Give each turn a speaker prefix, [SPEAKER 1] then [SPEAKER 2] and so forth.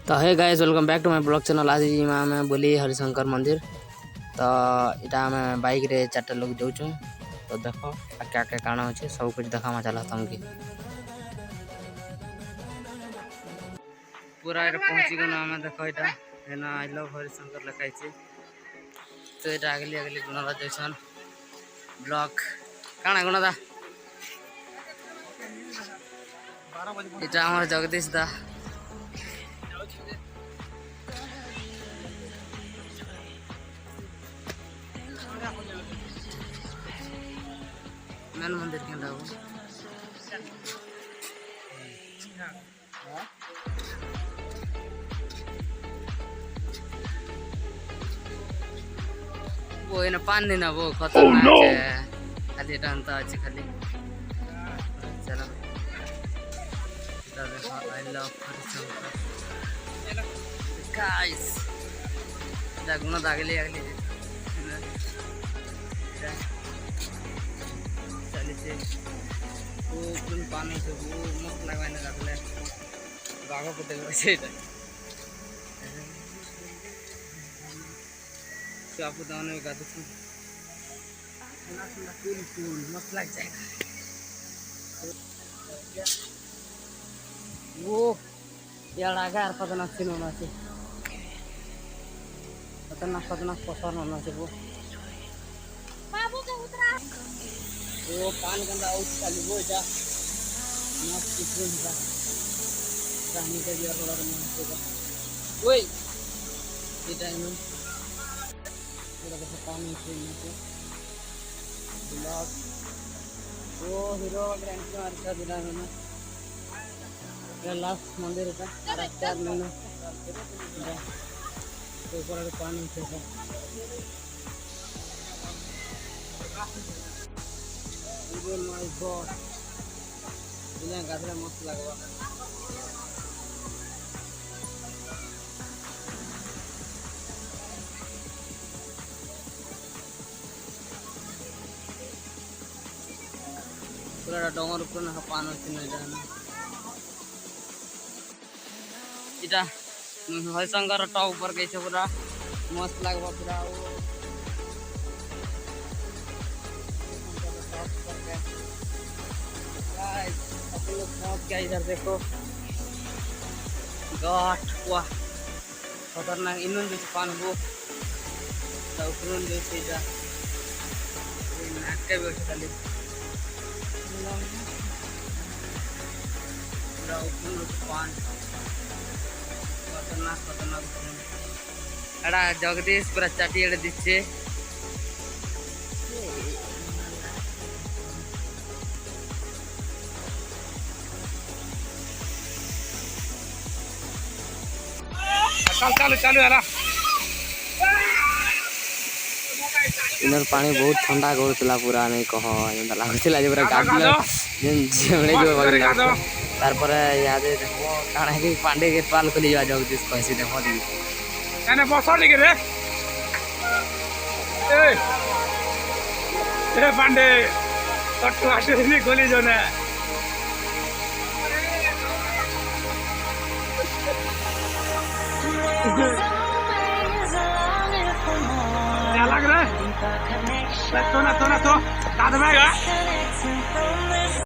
[SPEAKER 1] तो hey guys welcome back to my blog channel. आज मैं बोली हरिशंकर मंदिर। तो इटा आम बाइक रे 4 लोग जाऊँ। तो देख क्या क्या काण अच्छे सब कुछ देखा चला तुमके पूरा पहुँची गल आम देख यहाँ आई लव हरिशंकर लिखाई। तो ये आगली आगली गुणदा जैसन ब्लॉक काण गुणदा इटा हमार जगदीश दा मेन मंदिर के वो इन पानी ना वो खतरनाक है खाली डांता अच्छे खाली चलो आई लव हरिशंकर गाइस गुण दागली आगली चलिए वो पानी से वो मस्त लगवाने लगले बाघों को देख आपको दाने में गाते फूल मस्त लग जाएगा। वो यार खतरनाक सीन होना चाहिए, खतरनाक पसंद होना चाहिए। वो पानी गंदा चालू वो जा मस्त फूल का रानी का दिया थोड़ा मस्त होगा वही ये टाइम पानी ब्लॉक वो हीरो ग्रैंड मार्चा दिला मैंने लास्ट मंदिर था 4 महीना तो पानी माय गॉड गाधरे मस्त लगवा पूरा डोंगर ऊपर ना पान इटा हरिशंकर टॉप ऊपर कैसे पूरा मस्त लगवा पूरा क्या इधर देखो घाट वाह खतरनाक इन पान वो खाली पान खतरनाक एड़ा जगदीश पूरा चाटी एड़े दिच्छे
[SPEAKER 2] चालू चालू है
[SPEAKER 1] इनर पानी बहुत ठंडा गला पूरा नहीं कह लगुला पूरा गाधल तार याद देखो काण है पांडे गेट पाल खोली जा जगदीश कैसे देखो
[SPEAKER 2] मैंने बस रे ए पांडे कट्टू आटे खोली जो ना क्या लग रहा है तो ना तो दाद में